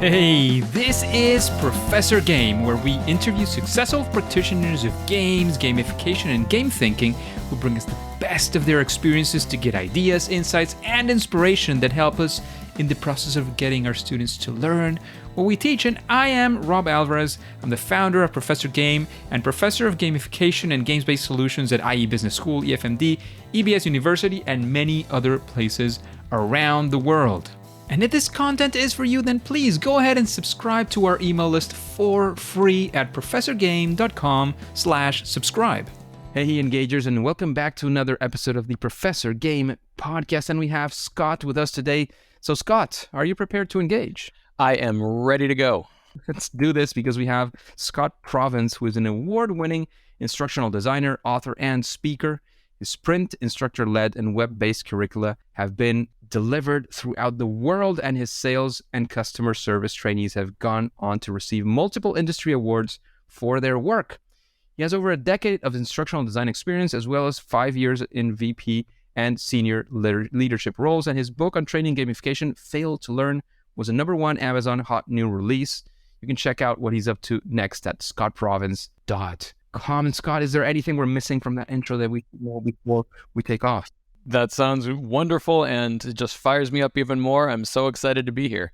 Hey, this is Professor Game, where we interview successful practitioners of games, gamification, and game thinking who bring us the best of their experiences to get ideas, insights, and inspiration that help us in the process of getting our students to learn what we teach. And I am Rob Alvarez. I'm the founder of Professor Game and professor of gamification and games-based solutions at IE Business School, EFMD, EBS University, and many other places around the world. And if this content is for you, then please go ahead and subscribe to our email list for free at professorgame.com/subscribe. Hey, engagers, and welcome back to another episode of the Professor Game podcast. And we have Scott with us today. So Scott, are you prepared to engage? I am ready to go. Let's do this because we have Scott Provence, who is an award-winning instructional designer, author, and speaker. His print, instructor-led, and web-based curricula have been delivered throughout the world, and his sales and customer service trainees have gone on to receive multiple industry awards for their work. He has over a decade of instructional design experience, as well as 5 years in VP and senior leadership roles, and his book on training gamification, Fail to Learn, was a #1 Amazon hot new release. You can check out what he's up to next at scottprovence.com. And Scott, is there anything we're missing from that intro that we know before we take off? That sounds wonderful and it just fires me up even more. I'm so excited to be here.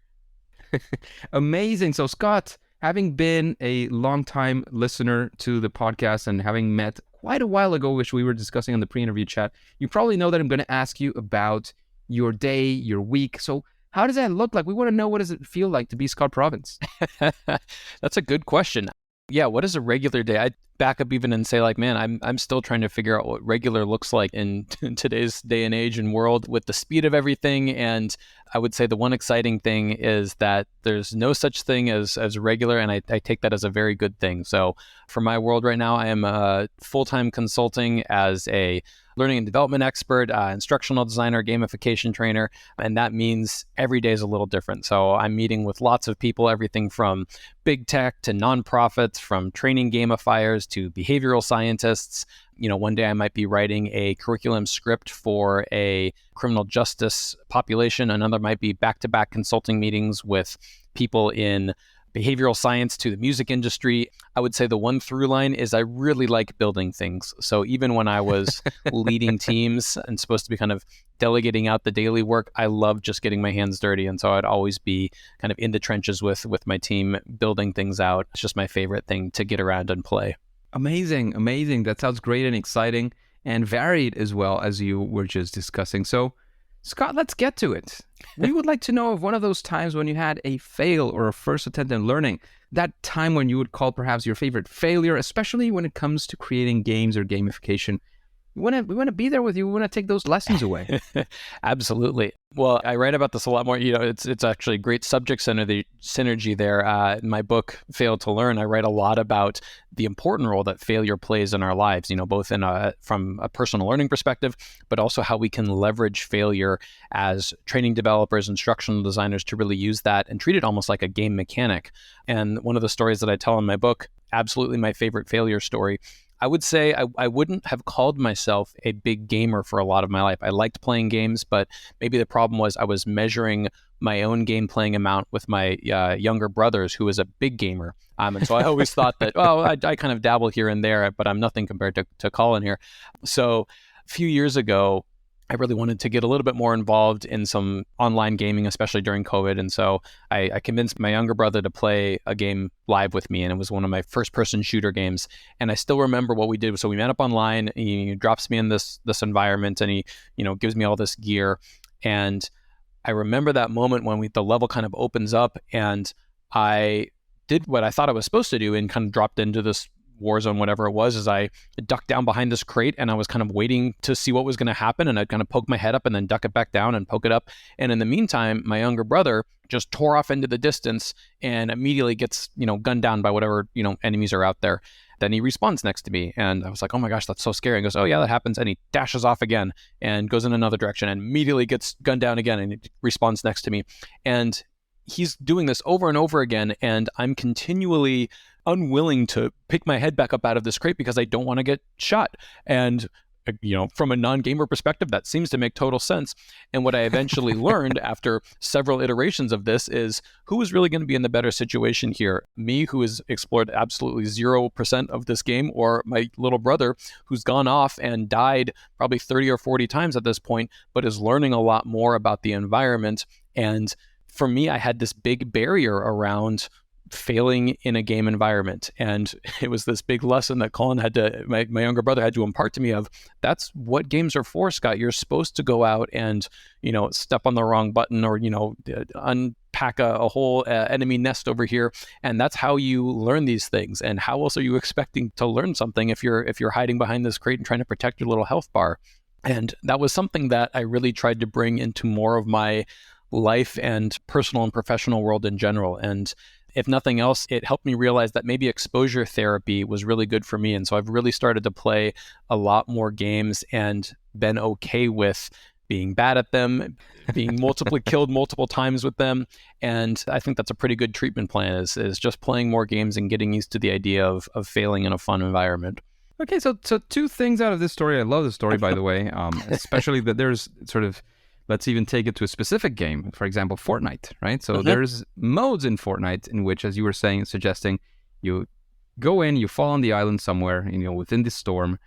Amazing. So Scott, having been a longtime listener to the podcast and having met quite a while ago, which we were discussing on the pre-interview chat, you probably know that I'm going to ask you about your day, your week. So how does that look like? We want to know, what does it feel like to be Scott Provence? That's a good question. Yeah, what is a regular day? I'd back up even and say, like, man, I'm still trying to figure out what regular looks like in today's day and age and world with the speed of everything. And I would say the one exciting thing is that there's no such thing as regular, and I take that as a very good thing. So for my world right now, I am full-time consulting as a learning and development expert, instructional designer, gamification trainer, and that means every day is a little different. So I'm meeting with lots of people, everything from big tech to nonprofits, from training gamifiers to behavioral scientists. You know, one day I might be writing a curriculum script for a criminal justice population. Another might be back-to-back consulting meetings with people in behavioral science to the music industry. I would say the one through line is I really like building things. So even when I was leading teams and supposed to be kind of delegating out the daily work, I love just getting my hands dirty. And so I'd always be kind of in the trenches with my team, building things out. It's just my favorite thing to get around and play. Amazing, amazing. That sounds great and exciting and varied as well, as you were just discussing. So Scott, let's get to it. We would like to know of one of those times when you had a fail or a first attempt in learning, that time when you would call perhaps your favorite failure, especially when it comes to creating games or gamification. We want to be there with you. We want to take those lessons away. Absolutely. Well, I write about this a lot more. You know, it's actually a great subject synergy there. In my book, Fail to Learn, I write a lot about the important role that failure plays in our lives, you know, both from a personal learning perspective, but also how we can leverage failure as training developers, instructional designers to really use that and treat it almost like a game mechanic. And one of the stories that I tell in my book, absolutely my favorite failure story, I would say I wouldn't have called myself a big gamer for a lot of my life. I liked playing games, but maybe the problem was I was measuring my own game playing amount with my younger brothers, who was a big gamer. And so I always thought that, I kind of dabble here and there, but I'm nothing compared to Colin here. So a few years ago, I really wanted to get a little bit more involved in some online gaming, especially during COVID. And so I convinced my younger brother to play a game live with me. And it was one of my first-person shooter games. And I still remember what we did. So we met up online. He drops me in this environment, and he, gives me all this gear. And I remember that moment when the level kind of opens up, and I did what I thought I was supposed to do and kind of dropped into this Warzone, whatever it was, is I ducked down behind this crate, and I was kind of waiting to see what was going to happen, and I'd kind of poke my head up and then duck it back down and poke it up. And in the meantime, my younger brother just tore off into the distance and immediately gets, gunned down by whatever, enemies are out there. Then he respawns next to me, and I was like, oh my gosh, that's so scary. And goes, oh yeah, that happens. And he dashes off again and goes in another direction and immediately gets gunned down again, and he respawns next to me. And he's doing this over and over again, and I'm continually unwilling to pick my head back up out of this crate because I don't want to get shot. And from a non-gamer perspective, that seems to make total sense. And what I eventually learned after several iterations of this is who is really going to be in the better situation here? Me, who has explored absolutely 0% of this game, or my little brother, who's gone off and died probably 30 or 40 times at this point, but is learning a lot more about the environment. And for me, I had this big barrier around failing in a game environment. And it was this big lesson that Colin my younger brother had to impart to me of, that's what games are for, Scott. You're supposed to go out and, step on the wrong button or, unpack a whole enemy nest over here. And that's how you learn these things. And how else are you expecting to learn something if you're hiding behind this crate and trying to protect your little health bar? And that was something that I really tried to bring into more of my life and personal and professional world in general. And if nothing else, it helped me realize that maybe exposure therapy was really good for me. And so I've really started to play a lot more games and been okay with being bad at them, being killed multiple times with them. And I think that's a pretty good treatment plan is just playing more games and getting used to the idea of failing in a fun environment. Okay, so two things out of this story. I love the story, by the way, especially that there's sort of, let's even take it to a specific game, for example, Fortnite, right? So there's modes in Fortnite in which, as you were suggesting, you go in, you fall on the island somewhere, within the storm,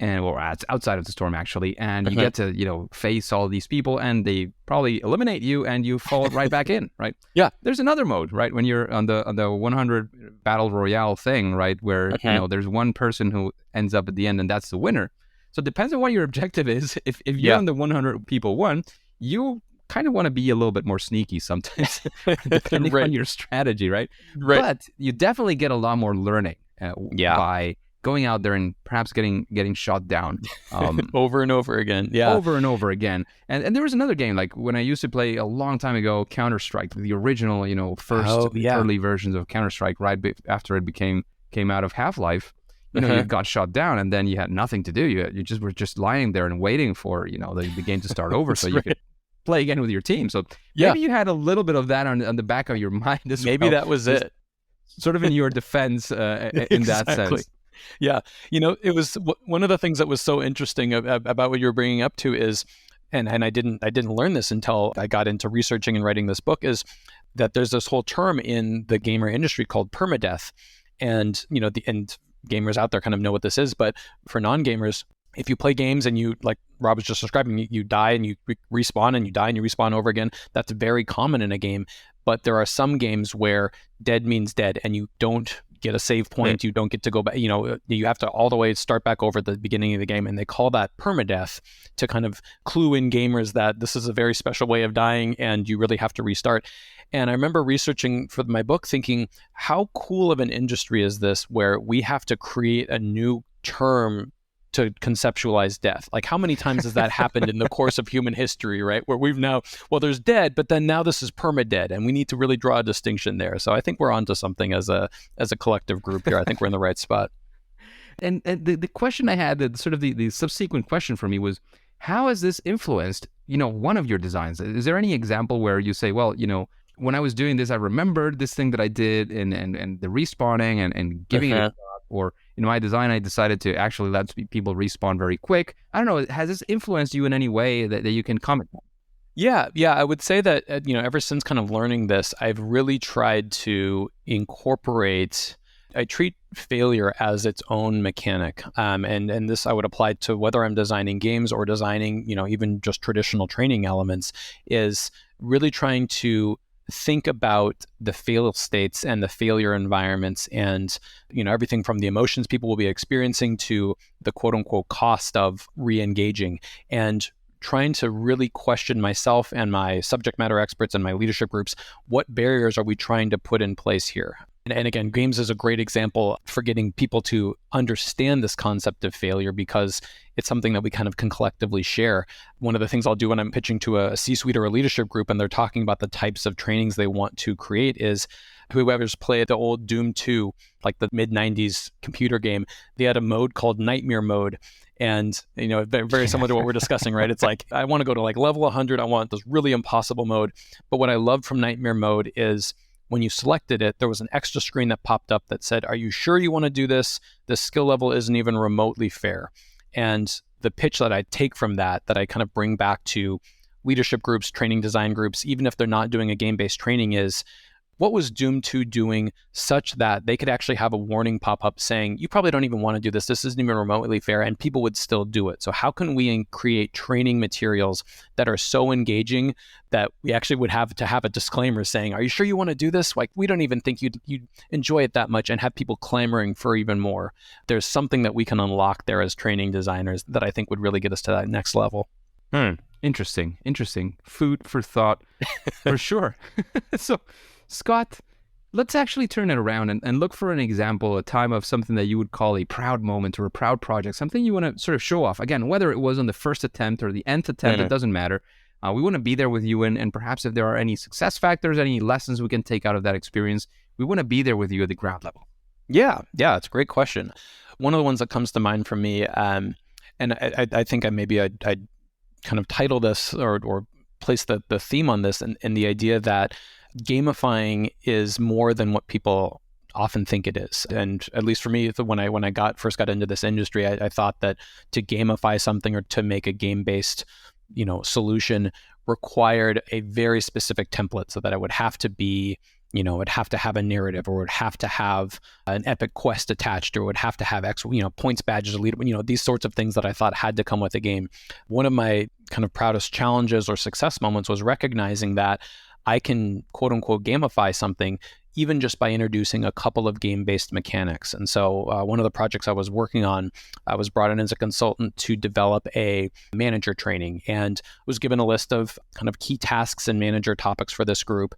or outside of the storm, actually, and you get to, face all these people, and they probably eliminate you, and you fall right back in, right? Yeah. There's another mode, right? When you're on the 100 battle royale thing, right, where there's one person who ends up at the end, and that's the winner. So it depends on what your objective is. If you're on the 100 people one, you kind of want to be a little bit more sneaky sometimes, depending on your strategy, right? But you definitely get a lot more learning by going out there and perhaps getting shot down over and over again. Yeah, over and over again. And there was another game, like when I used to play a long time ago, Counter-Strike, the original, first early versions of Counter-Strike, right after it came out of Half-Life. You got shot down, and then you had nothing to do. You just were lying there and waiting for the game to start over, so you could play again with your team. So maybe you had a little bit of that on the back of your mind as well. Maybe that was it, sort of in your defense in that sense. Yeah, it was one of the things that was so interesting about what you're bringing up to is, and I didn't learn this until I got into researching and writing this book, is that there's this whole term in the gamer industry called permadeath, and and gamers out there kind of know what this is, but for non-gamers, if you play games and you, like Rob was just describing, you die and you respawn, and you die and you respawn over again, that's very common in a game. But there are some games where dead means dead, and you don't get a save point, you don't get to go back, you have to all the way start back over at the beginning of the game, and they call that permadeath to kind of clue in gamers that this is a very special way of dying and you really have to restart. And I remember researching for my book thinking, how cool of an industry is this where we have to create a new term to conceptualize death? Like, how many times has that happened in the course of human history, right? Where we've now, there's dead, but then now this is permadead, and we need to really draw a distinction there. So I think we're onto something as a collective group here. I think we're in the right spot. And the question I had, the subsequent question for me was, how has this influenced, one of your designs? Is there any example where you say, well, when I was doing this, I remembered this thing that I did, and the respawning and giving it a shot, or in my design, I decided to actually let people respawn very quick. I don't know. Has this influenced you in any way that you can comment on? Yeah. I would say that, ever since kind of learning this, I've really tried to incorporate, I treat failure as its own mechanic. And this I would apply to whether I'm designing games or designing, even just traditional training elements, is really trying to think about the fail states and the failure environments, and everything from the emotions people will be experiencing to the quote unquote cost of re-engaging, and trying to really question myself and my subject matter experts and my leadership groups. What barriers are we trying to put in place here? And again, games is a great example for getting people to understand this concept of failure, because it's something that we kind of can collectively share. One of the things I'll do when I'm pitching to a C-suite or a leadership group and they're talking about the types of trainings they want to create is, whoever's played the old Doom 2, like the mid-90s computer game, they had a mode called Nightmare Mode. And, very similar to what we're discussing, right? It's like, I want to go to like level 100. I want this really impossible mode. But what I loved from Nightmare Mode is, when you selected it, there was an extra screen that popped up that said, are you sure you want to do this? The skill level isn't even remotely fair. And the pitch that I take from that I kind of bring back to leadership groups, training design groups, even if they're not doing a game-based training, is what was Doom 2 doing such that they could actually have a warning pop up saying, you probably don't even want to do this. This isn't even remotely fair, and people would still do it. So how can we create training materials that are so engaging that we actually would have to have a disclaimer saying, are you sure you want to do this? Like, we don't even think you'd enjoy it that much, and have people clamoring for even more. There's something that we can unlock there as training designers that I think would really get us to that next level. Interesting. Food for thought, for sure. So, Scott, let's actually turn it around and look for an example, a time of something that you would call a proud moment or a proud project, something you want to sort of show off. Again, whether it was on the first attempt or the nth attempt, it doesn't matter. We want to be there with you, and perhaps if there are any success factors, any lessons we can take out of that experience, we want to be there with you at the ground level. Yeah, it's a great question. One of the ones that comes to mind for me, and I think I kind of title this or place the theme on this, and the idea that gamifying is more than what people often think it is. And at least for me, when I first got into this industry, I thought that to gamify something or to make a game-based, solution required a very specific template, so that it would have to be, it would have to have a narrative, or would have to have an epic quest attached, or would have to have points, badges, lead, these sorts of things that I thought had to come with a game. One of my kind of proudest challenges or success moments was recognizing that I can quote unquote gamify something even just by introducing a couple of game-based mechanics. And so one of the projects I was working on, I was brought in as a consultant to develop a manager training, and was given a list of kind of key tasks and manager topics for this group.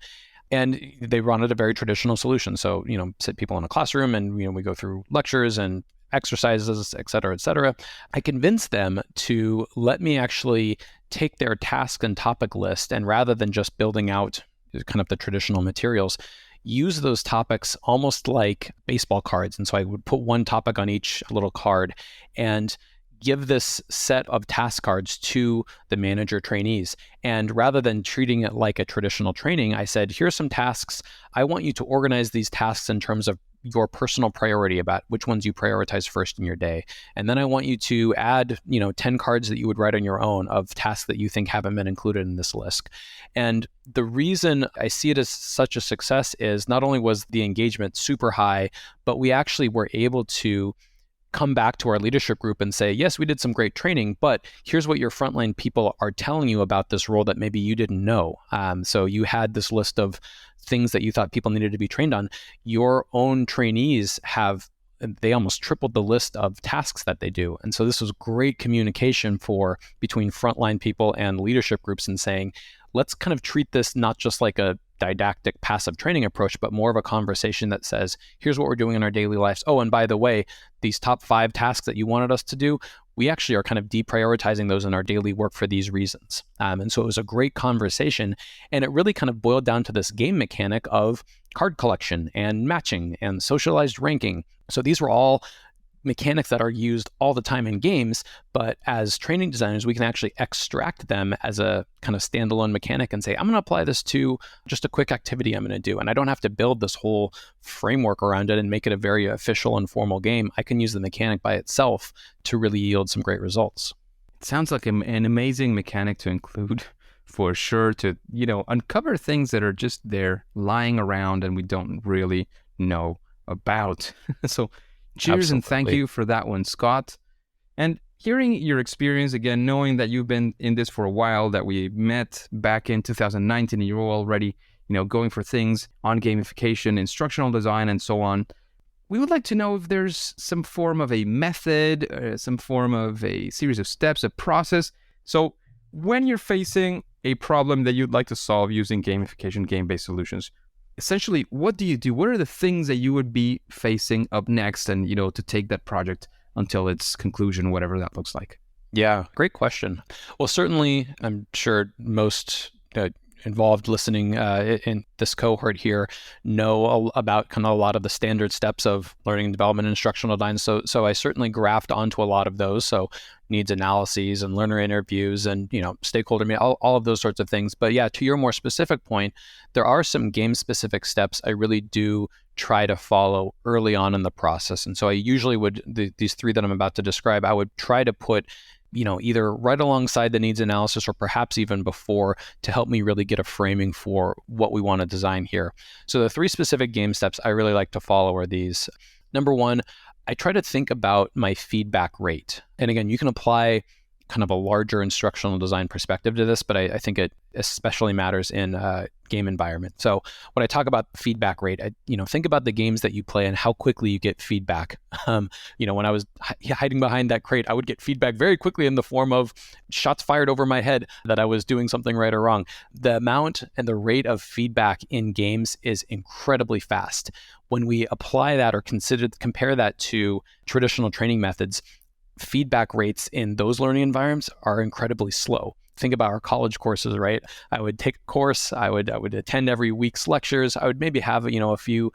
And they wanted a very traditional solution. So, sit people in a classroom, and, we go through lectures and exercises, et cetera, et cetera. I convinced them to let me actually take their task and topic list, and rather than just building out kind of the traditional materials, use those topics almost like baseball cards. And so I would put one topic on each little card and give this set of task cards to the manager trainees. And rather than treating it like a traditional training, I said, here's some tasks. I want you to organize these tasks in terms of your personal priority about which ones you prioritize first in your day. And then I want you to add, 10 cards that you would write on your own of tasks that you think haven't been included in this list. And the reason I see it as such a success is not only was the engagement super high, but we actually were able to come back to our leadership group and say, yes, we did some great training, but here's what your frontline people are telling you about this role that maybe you didn't know. So you had this list of things that you thought people needed to be trained on. Your own trainees they almost tripled the list of tasks that they do. And so this was great communication between frontline people and leadership groups, and saying, let's kind of treat this not just like a didactic passive training approach, but more of a conversation that says, here's what we're doing in our daily lives. Oh, and by the way, these top 5 tasks that you wanted us to do, we actually are kind of deprioritizing those in our daily work for these reasons. And so it was a great conversation, and it really kind of boiled down to this game mechanic of card collection and matching and socialized ranking. So these were all mechanics that are used all the time in games, but as training designers, we can actually extract them as a kind of standalone mechanic and say, I'm going to apply this to just a quick activity I'm going to do. And I don't have to build this whole framework around it and make it a very official and formal game. I can use the mechanic by itself to really yield some great results. It sounds like an amazing mechanic to include, for sure, to, uncover things that are just there lying around and we don't really know about. So cheers. Absolutely. And thank you for that one, Scott. And hearing your experience again, knowing that you've been in this for a while, that we met back in 2019, and you're already, going for things on gamification, instructional design, and so on. We would like to know if there's some form of a method, some form of a series of steps, a process. So when you're facing a problem that you'd like to solve using gamification, game-based solutions, essentially, what do you do? What are the things that you would be facing up next, and, to take that project until its conclusion, whatever that looks like? Yeah, great question. Well, certainly, I'm sure most involved listening in this cohort here know about kind of a lot of the standard steps of learning and development and instructional design. So I certainly graphed onto a lot of those. So needs analyses and learner interviews and, stakeholder meeting, all of those sorts of things. But yeah, to your more specific point, there are some game specific steps I really do try to follow early on in the process. And so I usually would, these 3 that I'm about to describe, I would try to put either right alongside the needs analysis or perhaps even before, to help me really get a framing for what we want to design here. So the 3 specific game steps I really like to follow are these. Number 1, I try to think about my feedback rate. And again, you can apply kind of a larger instructional design perspective to this, but I think it especially matters in a game environment. So when I talk about feedback rate, think about the games that you play and how quickly you get feedback. When I was hiding behind that crate, I would get feedback very quickly in the form of shots fired over my head that I was doing something right or wrong. The amount and the rate of feedback in games is incredibly fast. When we apply that or compare that to traditional training methods, feedback rates in those learning environments are incredibly slow. Think about our college courses, right? I would take a course, I would attend every week's lectures, I would maybe have, a few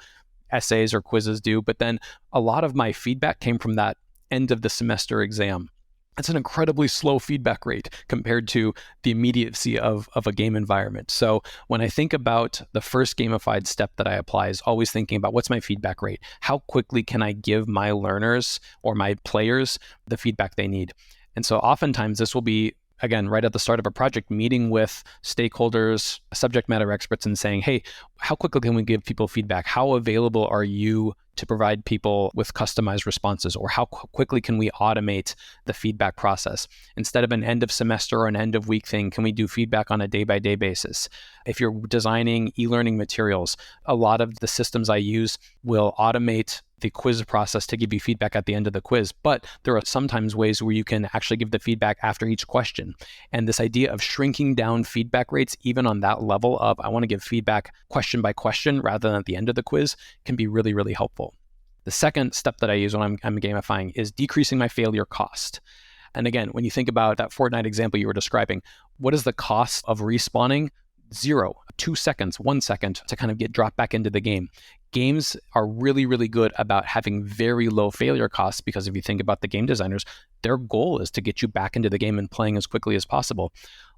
essays or quizzes due, but then a lot of my feedback came from that end of the semester exam. It's an incredibly slow feedback rate compared to the immediacy of a game environment. So when I think about the first gamified step that I apply is always thinking about what's my feedback rate? How quickly can I give my learners or my players the feedback they need? And so oftentimes this will be, again, right at the start of a project, meeting with stakeholders, subject matter experts, and saying, hey, how quickly can we give people feedback? How available are you to provide people with customized responses? Or how quickly can we automate the feedback process? Instead of an end of semester or an end of week thing, can we do feedback on a day-by-day basis? If you're designing e-learning materials, a lot of the systems I use will automate the quiz process to give you feedback at the end of the quiz. But there are sometimes ways where you can actually give the feedback after each question. And this idea of shrinking down feedback rates, even on that level of I want to give feedback question by question rather than at the end of the quiz, can be really, really helpful. The second step that I use when I'm gamifying is decreasing my failure cost. And again, when you think about that Fortnite example you were describing, what is the cost of respawning? 0, 2 seconds, 1 second to kind of get dropped back into the game. Games are really, really good about having very low failure costs because if you think about the game designers, their goal is to get you back into the game and playing as quickly as possible.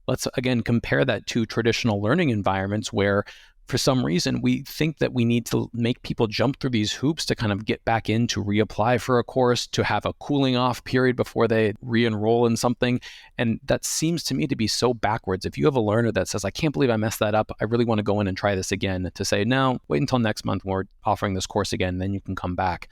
Let's again compare that to traditional learning environments where for some reason we think that we need to make people jump through these hoops to kind of get back in, to reapply for a course, to have a cooling off period before they re-enroll in something. And that seems to me to be so backwards. If you have a learner that says, I can't believe I messed that up, I really want to go in and try this again, to say, no, wait until next month when we're offering this course again, then you can come back.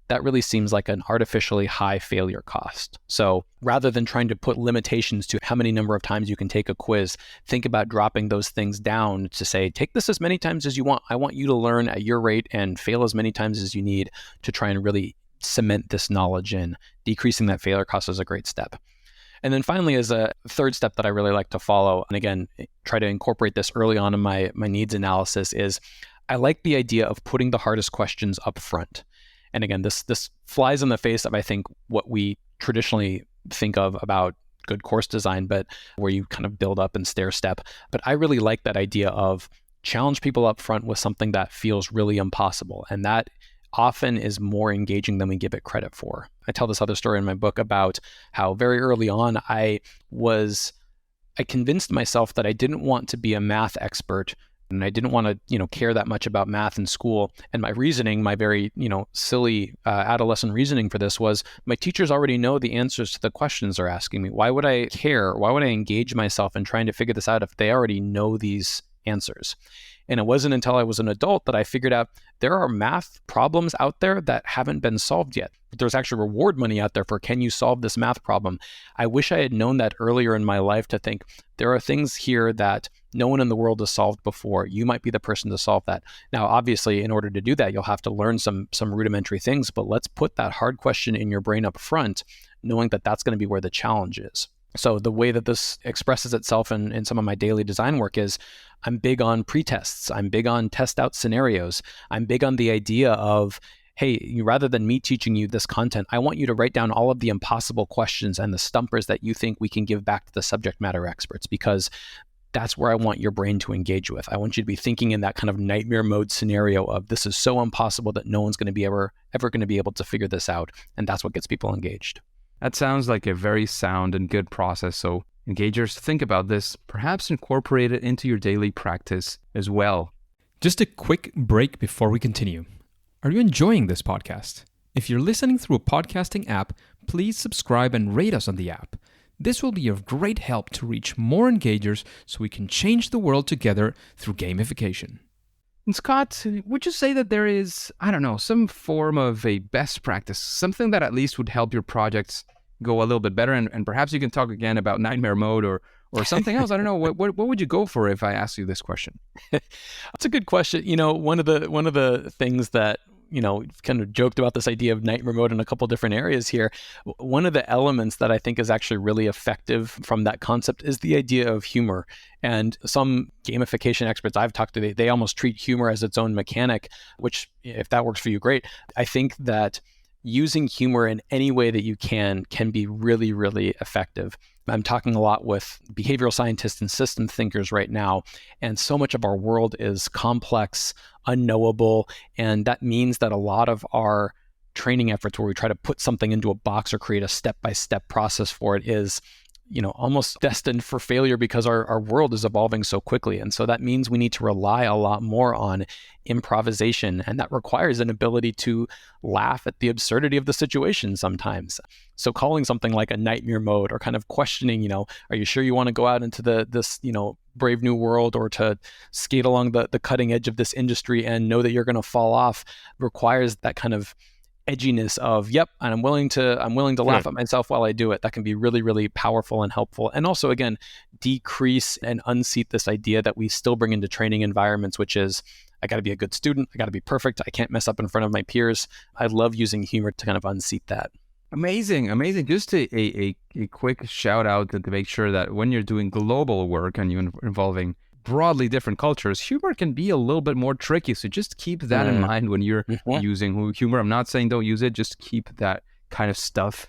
That really seems like an artificially high failure cost. So rather than trying to put limitations to how many number of times you can take a quiz, think about dropping those things down to say, take this as many times as you want. I want you to learn at your rate and fail as many times as you need to try and really cement this knowledge in. Decreasing that failure cost is a great step. And then finally, as a third step that I really like to follow, and again, try to incorporate this early on in my needs analysis, is I like the idea of putting the hardest questions up front. And again, this flies in the face of, I think, what we traditionally think of about good course design, but where you kind of build up and stair step. But I really like that idea of challenge people up front with something that feels really impossible. And that often is more engaging than we give it credit for. I tell this other story in my book about how very early on I convinced myself that I didn't want to be a math expert and I didn't want to, care that much about math in school. And my reasoning, my very, silly adolescent reasoning for this was my teachers already know the answers to the questions they're asking me. Why would I care? Why would I engage myself in trying to figure this out if they already know these answers? And it wasn't until I was an adult that I figured out there are math problems out there that haven't been solved yet. But there's actually reward money out there for, can you solve this math problem? I wish I had known that earlier in my life, to think there are things here that no one in the world has solved before. You might be the person to solve that. Now, obviously, in order to do that, you'll have to learn some rudimentary things, but let's put that hard question in your brain up front, knowing that that's going to be where the challenge is. So the way that this expresses itself in some of my daily design work is I'm big on pretests. I'm big on test out scenarios. I'm big on the idea of, hey, rather than me teaching you this content, I want you to write down all of the impossible questions and the stumpers that you think we can give back to the subject matter experts, because that's where I want your brain to engage with. I want you to be thinking in that kind of nightmare mode scenario of, this is so impossible that no one's going to be ever going to be able to figure this out. And that's what gets people engaged. That sounds like a very sound and good process. So engagers, think about this, perhaps incorporate it into your daily practice as well. Just a quick break before we continue. Are you enjoying this podcast? If you're listening through a podcasting app, please subscribe and rate us on the app. This will be of great help to reach more engagers so we can change the world together through gamification. And Scott, would you say that there is, I don't know, some form of a best practice, something that at least would help your projects go a little bit better? And perhaps you can talk again about nightmare mode or something else. I don't know. What would you go for if I asked you this question? That's a good question. One of the things that, kind of joked about this idea of nightmare mode in a couple different areas here. One of the elements that I think is actually really effective from that concept is the idea of humor. And some gamification experts I've talked to, they almost treat humor as its own mechanic, which, if that works for you, great. I think that using humor in any way that you can be really, really effective. I'm talking a lot with behavioral scientists and system thinkers right now, and so much of our world is complex, unknowable, and that means that a lot of our training efforts where we try to put something into a box or create a step-by-step process for it is almost destined for failure because our world is evolving so quickly. And so that means we need to rely a lot more on improvisation. And that requires an ability to laugh at the absurdity of the situation sometimes. So calling something like a nightmare mode or kind of questioning, are you sure you want to go out into this brave new world or to skate along the cutting edge of this industry and know that you're going to fall off requires that kind of edginess of, yep, and I'm willing to laugh at myself while I do it. That can be really, really powerful and helpful. And also, again, decrease and unseat this idea that we still bring into training environments, which is, I got to be a good student. I got to be perfect. I can't mess up in front of my peers. I love using humor to kind of unseat that. Amazing. Just a quick shout out to make sure that when you're doing global work and you're involving broadly different cultures, humor can be a little bit more tricky. So just keep that in mind when you're using humor. I'm not saying don't use it. Just keep that kind of stuff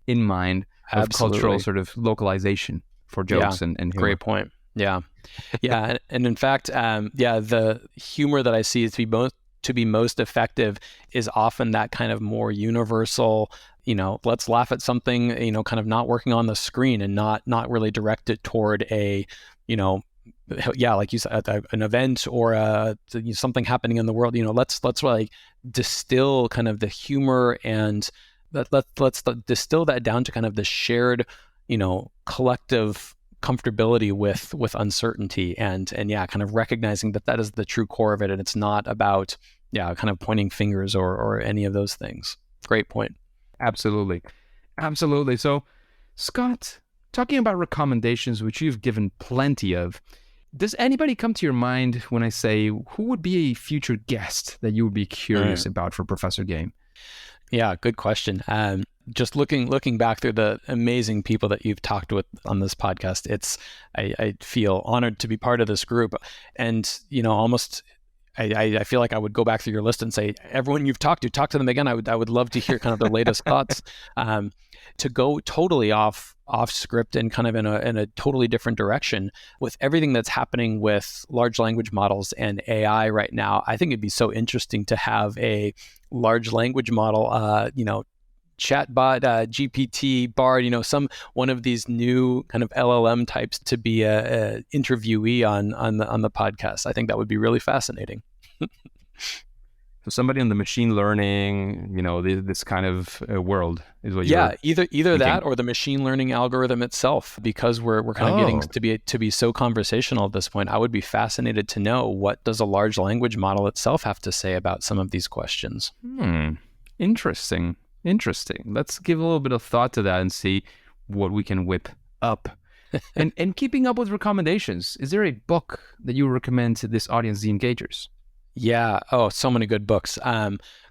in mind of Absolutely. Cultural sort of localization for jokes and humor. Great point. Yeah. And in fact, the humor that I see is to be most effective is often that kind of more universal, let's laugh at something, kind of not working on the screen and not really directed toward a, like you said, an event or something happening in the world. Let's like distill kind of the humor and let's distill that down to kind of the shared, collective comfortability with uncertainty and kind of recognizing that is the true core of it, and it's not about kind of pointing fingers or any of those things. Great point. Absolutely. So, Scott, talking about recommendations, which you've given plenty of, does anybody come to your mind when I say who would be a future guest that you would be curious about for Professor Game? Yeah, good question. Just looking back through the amazing people that you've talked with on this podcast, I feel honored to be part of this group, and almost. I feel like I would go back through your list and say, everyone you've talked to them again. I would love to hear kind of their latest thoughts. To go totally off script and kind of in a totally different direction with everything that's happening with large language models and AI right now, I think it'd be so interesting to have a large language model, chatbot, GPT, Bard, one of these new kind of LLM types to be a interviewee on the podcast. I think that would be really fascinating. So somebody in the machine learning, this kind of world is what you're either thinking. That or the machine learning algorithm itself, because we're kind of getting to be so conversational at this point. I would be fascinated to know, what does a large language model itself have to say about some of these questions. Interesting. Let's give a little bit of thought to that and see what we can whip up. and keeping up with recommendations, is there a book that you recommend to this audience, the engagers? Yeah. Oh, so many good books.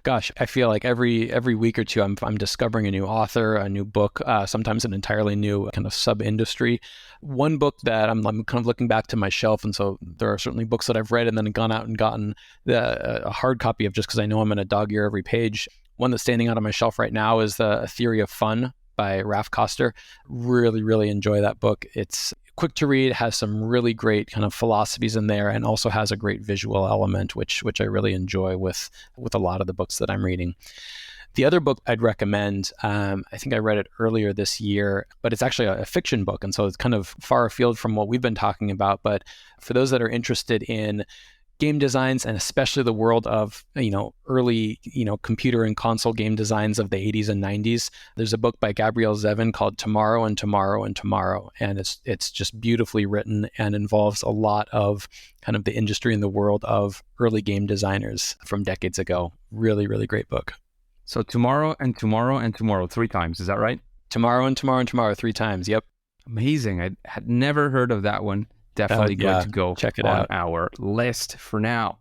Gosh, I feel like every week or two, I'm discovering a new author, a new book, sometimes an entirely new kind of sub-industry. One book that I'm kind of looking back to my shelf, and so there are certainly books that I've read and then gone out and gotten a hard copy of just because I know I'm going to dog ear every page. One that's standing out on my shelf right now is The Theory of Fun by Ralph Koster. Really, really enjoy that book. It's quick to read, has some really great kind of philosophies in there, and also has a great visual element, which I really enjoy with a lot of the books that I'm reading. The other book I'd recommend, I think I read it earlier this year, but it's actually a fiction book, and so it's kind of far afield from what we've been talking about. But for those that are interested in game designs, and especially the world of, early, computer and console game designs of the 80s and 90s. There's a book by Gabrielle Zevin called Tomorrow and Tomorrow and Tomorrow. And it's just beautifully written and involves a lot of kind of the industry and the world of early game designers from decades ago. Really, really great book. So tomorrow and tomorrow and tomorrow, 3 times. Is that right? Tomorrow and tomorrow and tomorrow, 3 times. Yep. Amazing. I had never heard of that one. Definitely going to go check it on out. our list for now.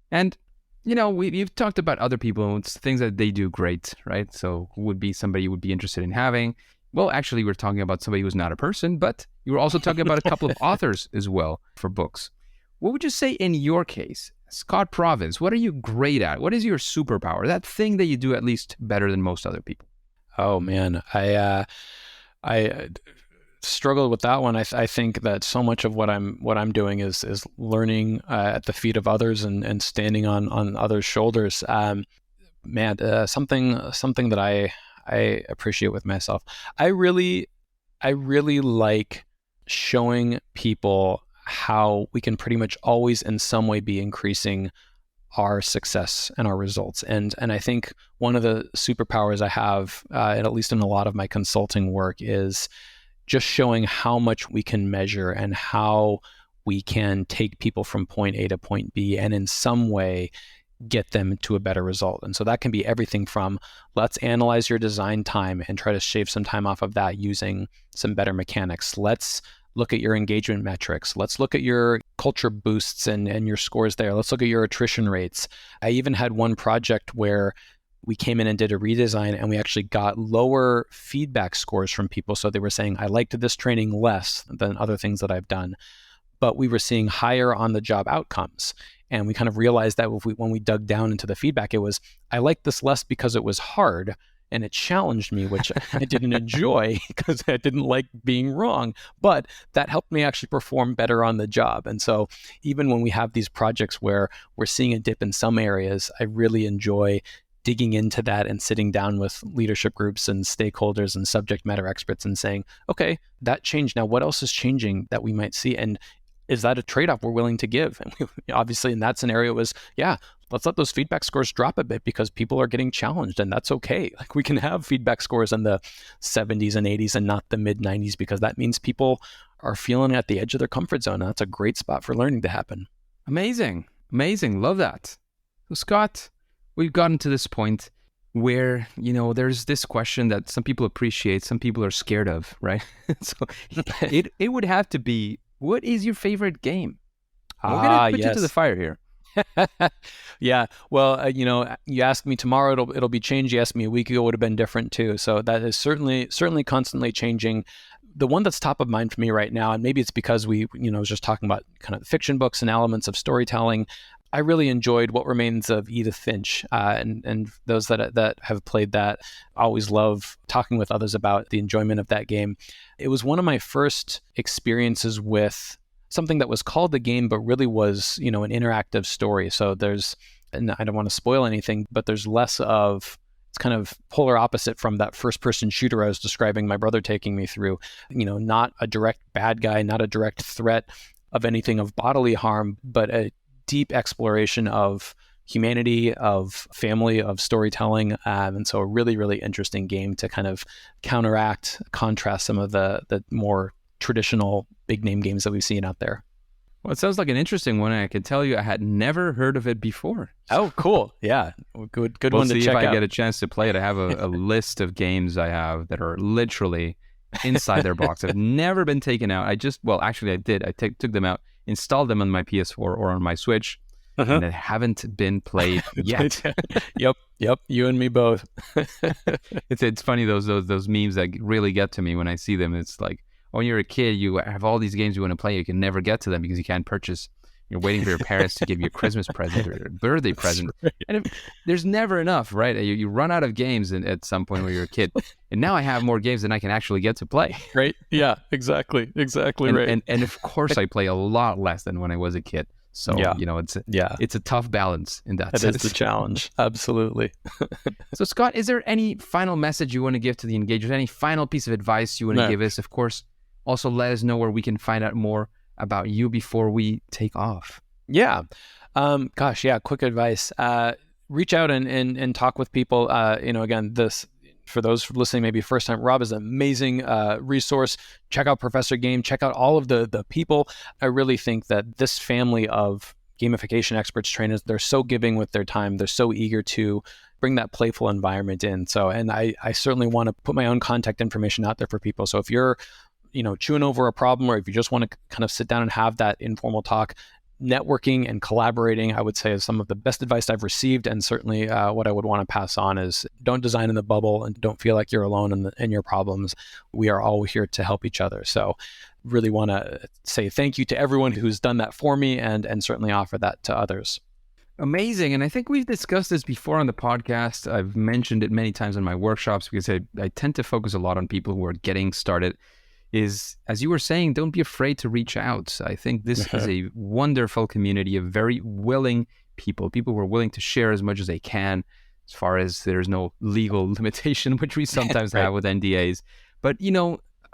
And, you've talked about other people and things that they do great, right? So who would be somebody you would be interested in having? Well, actually, we're talking about somebody who's not a person, but you were also talking about a couple of authors as well for books. What would you say in your case? Scott Provence, what are you great at? What is your superpower? That thing that you do at least better than most other people? Oh, man. I struggled with that one. I think that so much of what I'm doing is learning at the feet of others and standing on others' shoulders. Something that I appreciate with myself. I really like showing people how we can pretty much always in some way be increasing our success and our results. And I think one of the superpowers I have, at least in a lot of my consulting work, is just showing how much we can measure and how we can take people from point A to point B and in some way get them to a better result. And so that can be everything from, let's analyze your design time and try to shave some time off of that using some better mechanics. Let's look at your engagement metrics. Let's look at your culture boosts and your scores there. Let's look at your attrition rates. I even had one project where we came in and did a redesign and we actually got lower feedback scores from people. So they were saying, I liked this training less than other things that I've done, but we were seeing higher on the job outcomes. And we kind of realized that when we dug down into the feedback, it was, I liked this less because it was hard and it challenged me, which I didn't enjoy because I didn't like being wrong, but that helped me actually perform better on the job. And so even when we have these projects where we're seeing a dip in some areas, I really enjoy digging into that and sitting down with leadership groups and stakeholders and subject matter experts and saying, okay, that changed. Now, what else is changing that we might see? And is that a trade-off we're willing to give? And obviously in that scenario was, let's let those feedback scores drop a bit because people are getting challenged and that's okay. Like we can have feedback scores in the 70s and 80s and not the mid 90s because that means people are feeling at the edge of their comfort zone. And that's a great spot for learning to happen. Amazing. Love that. So Scott, we've gotten to this point where, there's this question that some people appreciate, some people are scared of, right? So it would have to be, what is your favorite game? We're going to put you to the fire here. Yeah. Well, you asked me tomorrow, it'll be changed. You asked me a week ago, it would have been different too. So that is certainly constantly changing. The one that's top of mind for me right now, and maybe it's because we, was just talking about kind of fiction books and elements of storytelling. I really enjoyed What Remains of Edith Finch, and those that have played that always love talking with others about the enjoyment of that game. It was one of my first experiences with something that was called the game, but really was, an interactive story. So and I don't want to spoil anything, but there's less of, it's kind of polar opposite from that first person shooter I was describing my brother taking me through, not a direct bad guy, not a direct threat of anything of bodily harm, but a deep exploration of humanity, of family, of storytelling. And so a really, really interesting game to kind of contrast some of the more traditional big name games that we've seen out there. Well, it sounds like an interesting one. I can tell you I had never heard of it before. Oh, cool. Yeah. Good we'll one to see check if I out. get a chance to play it. I have a list of games I have that are literally inside their box. I've never been taken out. I did. I took them out, installed them on my PS4 or on my Switch, and they haven't been played yet. Yep. You and me both. It's funny, those memes that really get to me when I see them. It's like, when you're a kid, you have all these games you want to play. You can never get to them because you can't purchase. You're waiting for your parents to give you a Christmas present or a birthday present. Right. And there's never enough, right? You run out of games at some point when you're a kid. And now I have more games than I can actually get to play. Right? Yeah, exactly right. And of course, I play a lot less than when I was a kid. So, it's a tough balance in that sense. That is the challenge. Absolutely. So, Scott, is there any final message you want to give to the engagers? Any final piece of advice you want to give us? Of course, also let us know where we can find out more about you before we take off. Yeah. Gosh, yeah, quick advice. Reach out and talk with people. Again, this, for those listening maybe first time, Rob is an amazing resource. Check out Professor Game. Check out all of the people. I really think that this family of gamification experts, trainers, they're so giving with their time. They're so eager to bring that playful environment in. So, and I certainly want to put my own contact information out there for people. So if you're, chewing over a problem, or if you just want to kind of sit down and have that informal talk, networking and collaborating, I would say, is some of the best advice I've received. And certainly what I would want to pass on is don't design in the bubble and don't feel like you're alone in your problems. We are all here to help each other. So really want to say thank you to everyone who's done that for me, and certainly offer that to others. Amazing. And I think we've discussed this before on the podcast. I've mentioned it many times in my workshops because I tend to focus a lot on people who are getting started. Is, as you were saying, don't be afraid to reach out. I think this is a wonderful community of very willing people who are willing to share as much as they can, as far as there's no legal limitation, which we sometimes have with NDAs. But,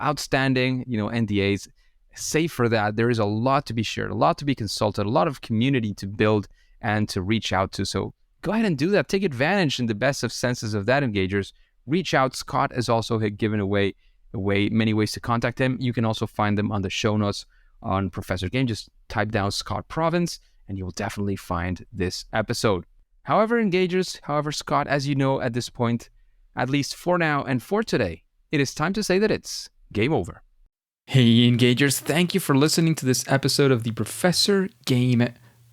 outstanding, NDAs, save for that, there is a lot to be shared, a lot to be consulted, a lot of community to build and to reach out to. So go ahead and do that. Take advantage in the best of senses of that, engagers. Reach out. Scott has also given away many ways to contact him. You can also find them on the show notes on Professor Game. Just type down Scott Provence and you will definitely find this episode. However, engagers, Scott, as you know at this point, at least for now and for today, it is time to say that it's game over. Hey, engagers, thank you for listening to this episode of the Professor Game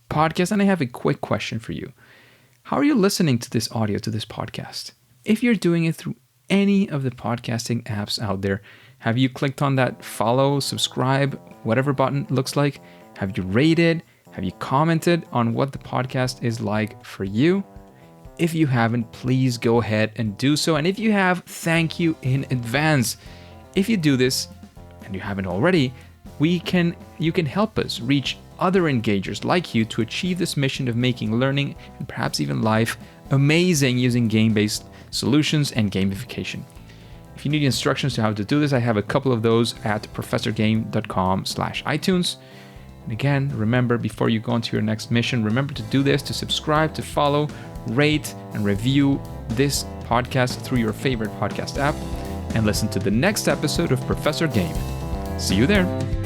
podcast. And I have a quick question for you. How are you listening to this audio, to this podcast? If you're doing it through any of the podcasting apps out there, have you clicked on that follow, subscribe, whatever button looks like? Have you rated? Have you commented on what the podcast is like for you? If you haven't, please go ahead and do so. And if you have, thank you in advance. If you do this, and you haven't already, you can help us reach other engagers like you to achieve this mission of making learning and perhaps even life amazing using game-based solutions and gamification. If you need instructions to how to do this, I have a couple of those at professorgame.com/iTunes. And again, remember, before you go on to your next mission, remember to do this, to subscribe, to follow, rate, and review this podcast through your favorite podcast app, and listen to the next episode of Professor Game. See you there.